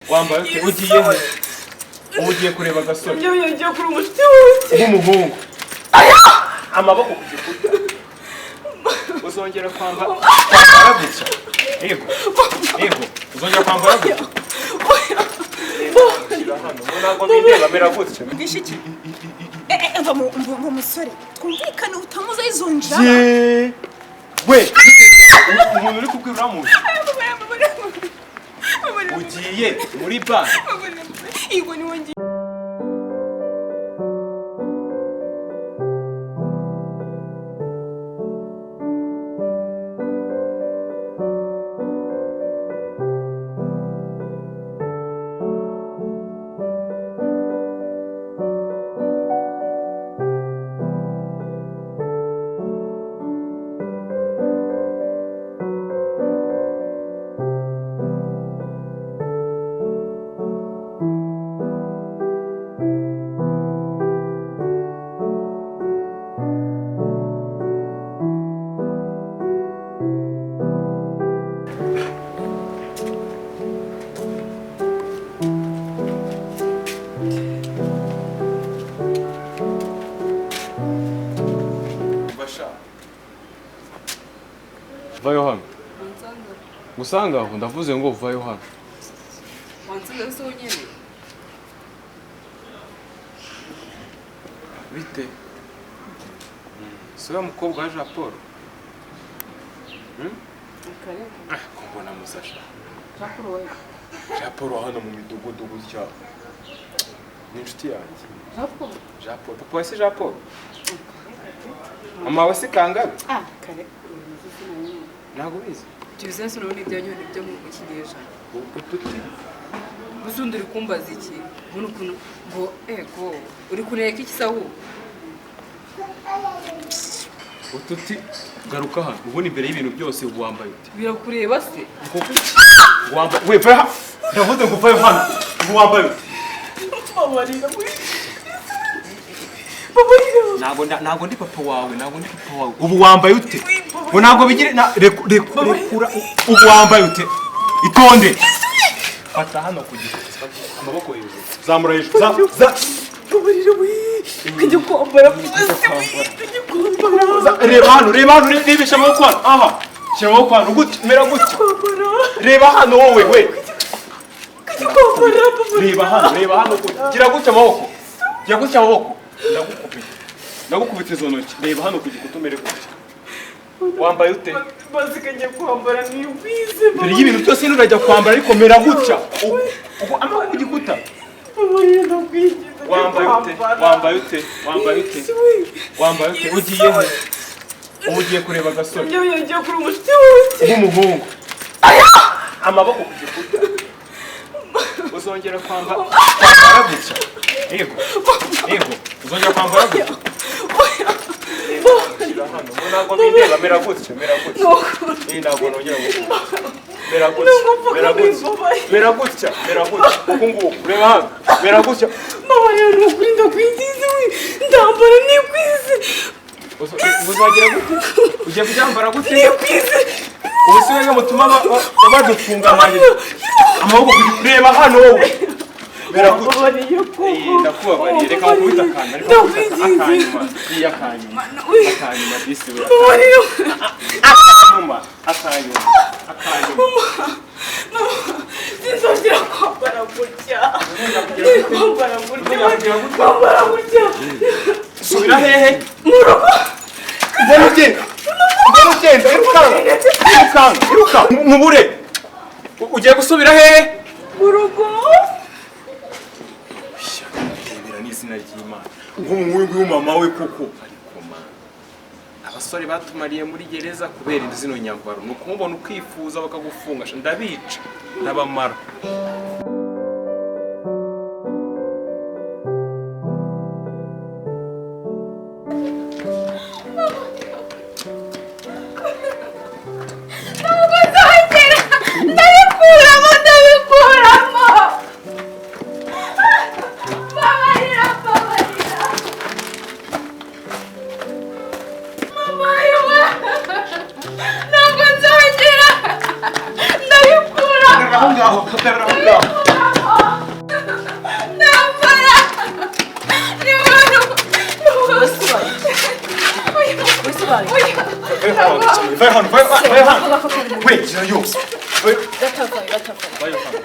wambaye ute ugiye he ugiye kureba gasore njye ngiye kuri umushiti wose umuhungu amaboko ku gikuta uzongera kwambara gutya yego uzongera kwambara gutya ntabwo bindeba mera gutya gishiki mva musore twumvikane utamuza izonja we umuntu uri kubwira uramuzi ugiye muri bar Igwe ni wongi vayo hano gusanga aho ndavuze ngo vayo hano wansize so nyene bite sura mukobwa wa Japoro kumbona musasha Japoro hano mu midugudu gutya ni inshuti yanjye Japoro papa wese Japoro mama wese kangabe kare ntago bizi tubizaso none ibyanyu byo mu kigeje buzundira kumbaza iki mbona ukuntu ngo ego uri kureka iki sahu ututi garuka hano ubona imbere y'ibintu byose wambaye uti birakureba se wambaye we va ndavuze ngo vayo hano wambaye uti ntago ndi papa wawe ubu wambaye ute ngo ntago bigire rekura ubu wambaye ute itonde fata hano kugira amaboko hejuru zamura hejuru kubarira we kujya kwambara reba hano rebesha amaboko hano aha shyira amaboko hano gutya mera gutya reba hano wowe we reba hano gira gutya amaboko ndagukubita izo ntoki reba hano ku gikuta umere gutya wambaye ute bazikanye kwambara ni wize mbere y'ibintu byose nurajya kwambara ariko mera gutya amaboko ku gikuta wambaye ute ugiye he ugiye kureba gasore njye ngiye kuri umushiti wose umuhungu amaboko ku gikuta uzongera kwambara gutya yego uzongera kwambara gutya ntabwo bindeba mera gutya ntabwo nongera mera gutya uku nguku reba hano mera gutya mama rero nukuri ndakwinjiza we ndambara nikwize uzagira gute ugiye kubyambara gute nikwize ubu si wega mutuma badufunga amaboko reba hano wowe mera gutya ndakubabariye reka nkubita akantu ariko akanyuma disi we akanyuma sinzongera kwambara gutya kwambara gutya subira hehe mu rugo ugenda iruka mubure ugiye gusubira hehe mu rugo rebera n'izina ry'Imana nk'umuhungu w'umama we koko ariko mana abasore batumariye muri gereza kubera zino nyambaro ni ukumubona ukifuza bakagufunga ndabica ndabamara Ndabikura. Jirayo. Gatavayo. Bayo hano.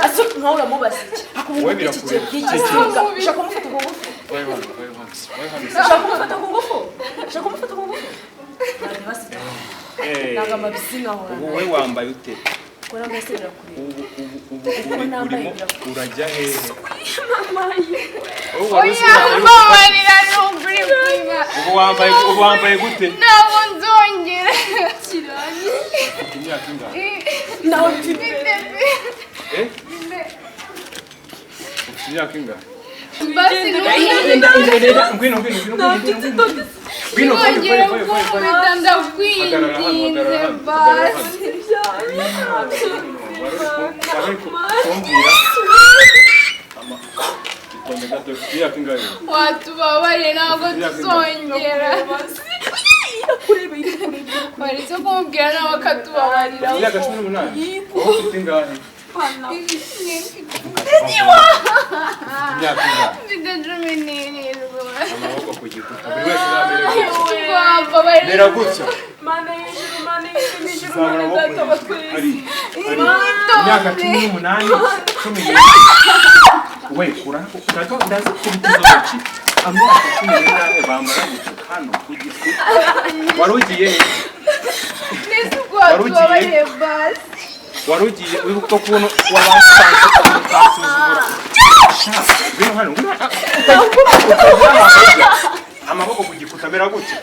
Aso nkaho uramubaza iki? Akubwira iki kigiye ushaka kumufata ku ngufu? Bayo hano. Ushaka kumufata ku ngufu? Bari basita. Naga mabisina aho. Wowe wambaye ute? Kora mbese birakuri. Ubu urimo urajya hehe? Oya, mbabarira n'ukuri kwima. Ubu wambaye gute? Ntabwo nzongera. Kiranye. Imyaka ingahe? Nawe mfite. Imyaka ingahe? Basi Ngwino. nzongera kumubita ndakwinginze basi. Watubabariye ntabwo tuzongera. Baretse kumubwira nawe akatubabarira. Imyaka 18. Wowe ufite ingahe? Mfite 17. Amaboko ku gikuta. Buri wese namereye. Wababarira. Gutya. Mana y'ijuru mana data batwezi. Imyaka 18, 10. We urato ndaza kubitizo baki. Amyaka 18 bambara gutya hano ku gikuta. Warugiye. Warugiye basi. Warugiye wibuka kubona wabasanze utasuzugura. Bino hano. Amaboko ku gikuta mera gutya.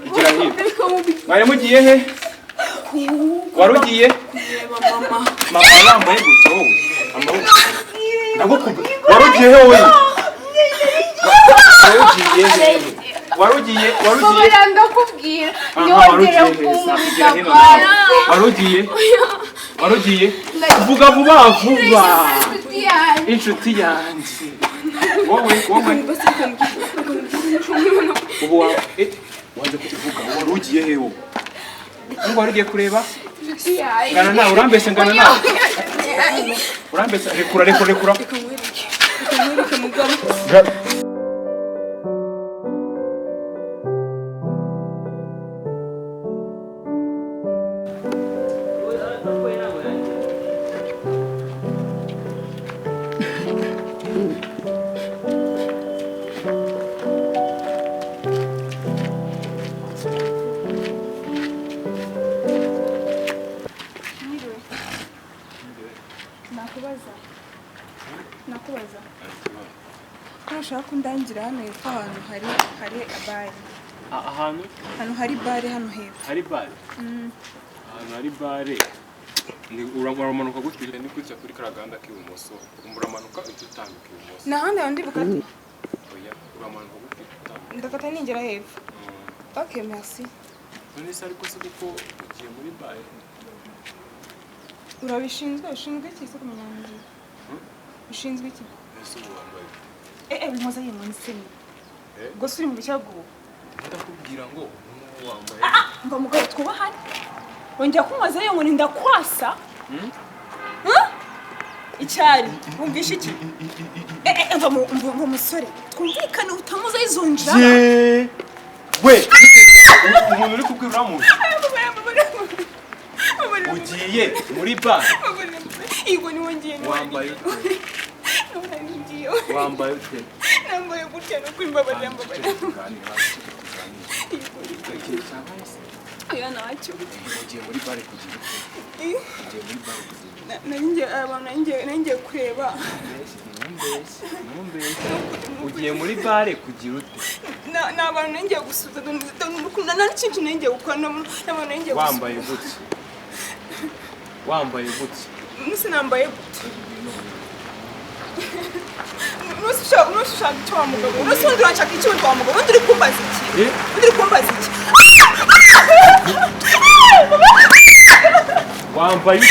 Igira hiyo. Mwari mugiye he? Warugiye? Mama yambaye gutya wowe. Amaboko. Ndagukubye. Warugiye he wowe? Warugiye. Mubira ndakubwira. Yongera kumubita basi. Warugiye? Vuga vuba. Inshuti yanjye. Wowe. Ubu waje kuvuga warugiye he wowe? Ngo warugiye kureba? Ngana nawe urambese Urambese rekura. Reka mugabo. Nakubaza. Urashaka kundangira hano hepfo ahantu hari bare. Ahantu hari bare hano hepfo. Hari bare? Ahantu hari bare. Ni uramanuka gutwira ni kujya kuri karaganda k'ibumoso. Uramanuka ututambika ibumoso. Nahandi handi bukati. Oya, uramanuka gutwira. Ndakata ninjira hepfo. Okay, merci. None se ariko se kuko ugiye muri bare. Urabishinzwe iki se kumenyanje? Ushinzwe iki? Ese wambaye. Bimuza yimwe nsini. Gusa uri mu cyago. Ndakubwira ngo wambaye. Mba mugabo twubahane. Wongera kumaza yo ngo ndakwasa? Icyari, wumvisha iki? Mva mu musore. Twumvikane utamuza izonjira. We, umuntu uri kubwira uramuzi. Ugiye muri bar. Igo ni wongiye. Wambaye. Wambaye ute? Nambaye gutya no kwimbabarira mbabarira. Aya nacyo. Ugiye muri bar kugira. Ugiye muri bar kugira. Nanjye kureba. Numbese. Ugiye muri bar kugira ute? N'abantu nanjye gusuza ndakunda n'ikintu nanjye gukora n'abantu nanjye gusuza. Wambaye gutya. Musi nambaye gutya. Nushaka icyo wa mugabo. Nusundi urashaka icyo wa mugabo. Uri kumbaza iki? Wambaye ute?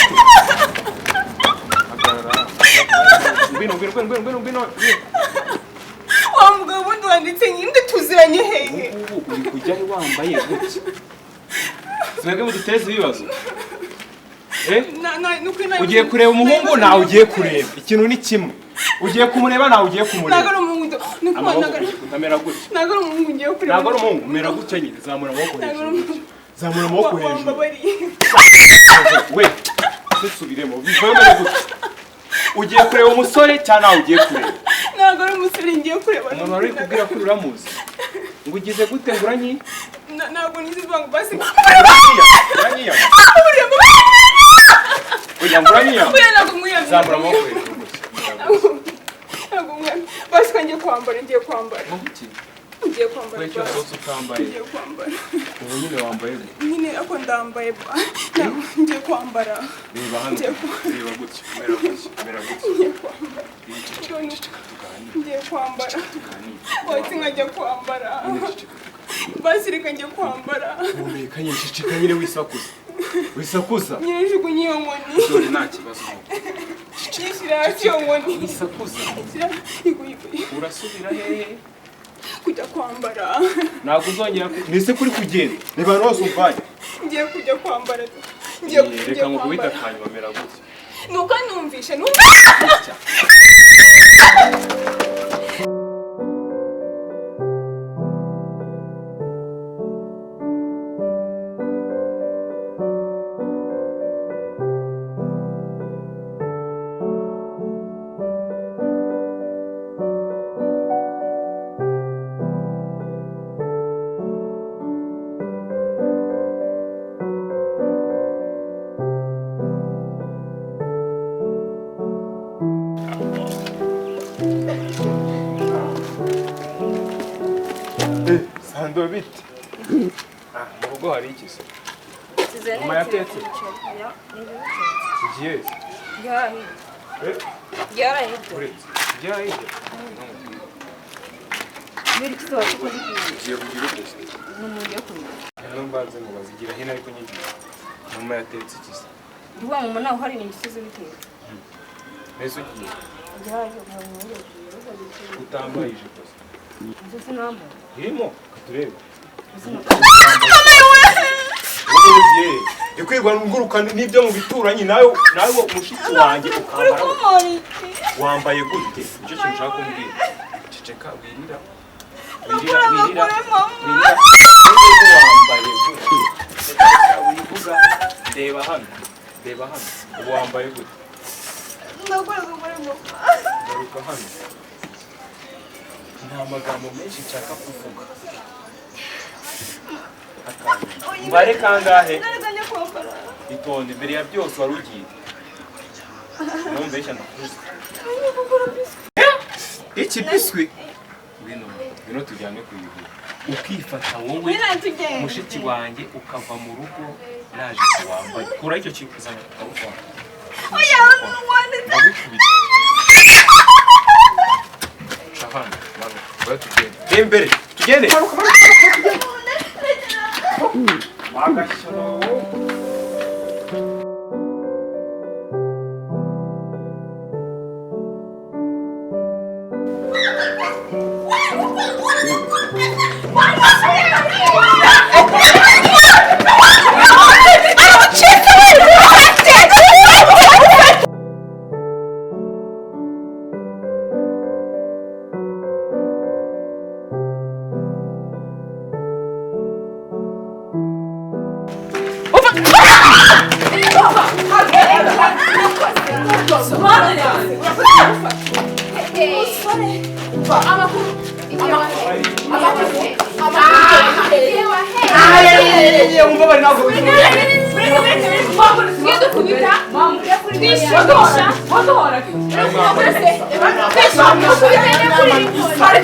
Ngwino. Wa mugabo ubundi wanditse nyinde tuziranye hehe? Uri kujya wambaye gutya. Sinabwe muduteze ibibazo. Ugiye kureba umuhungu nawe ugiye kureba. Ikintu ni kimwe. Ugiye kumureba nawe ugiye kumureba. Nagara umuhungu. Ntamera gutya. Nagara umuhungu ngiye kureba. Nagara umuhungu mera gutya nyine zamura amaboko hejuru. zamura amaboko hejuru wambabariye we dusubiremo bivamo gute ugiye kureba umusore cyangwa nawe ugiye kureba ntabwo ari umusore ngiye kureba umuntu wari kubwira ko uramuzi ngo ugize gute ngo uranyi ntabwo nizi vuga ngo basi uranyiya oya ngo uranyiya ntabwo mwiyamye zamura amaboko hejuru ntabwo mwiyamye basi ko ngiye kwambara ngiye kwambara icyo cyose utambaye ngiye kwambara ubu nyine wambaye nyine ako ndambaye ngiye kwambara reba hano reba gutya mera gutya ngiye kwambara ngiye kwambara wahise nkajya kwambara basi reka njye kwambara umeka nyicicika nyine wisakuza nyine jugunye iyo nkoni dore nta kibazo yishyira hasi iyo nkoni wisakuza urasubira hehe kujya kwambara ntabwo uzongera nise kuri kugenda reba hose umvanye ngiye kujya kwambara reka ngo guhita kanyuma mera gutya nuko numvishe sando bite mu rugo hari iki se mama yatetse igiye Geraí. Vira que só ficou de Diego de Lucas. não mulher comigo. Não vai dizer mais, gira hina ariko nyingi. Mama yatetse iki se Duwa mama nawe hari ni gisubizo biteye. Nese ugiye Gerayo mu mulher. utambaye ijipo se Ndetse namba. irimo katurebe Ndetse ikwirwa ngurukana n'ibyo mu bituranyi nawe umushitsi wanjye ukambara wambaye gute icyo kintu ushaka kumbwira ceceka wirira wambaye gute wivuga reba hano ubu wambaye gute garuka hano nta magambo menshi nshaka kuvuga mbare kangahe itonde mbere ya byose wari ugiye numbeshya ndakuze iki biswi bino tujyane kuyigura ukifata wowe mushiki wanjye ukava mu rugo naje kuwambaye kura icyo kikuzana ukabufana ndagukubita shahana mano tugende imbere tugende Magasho. Para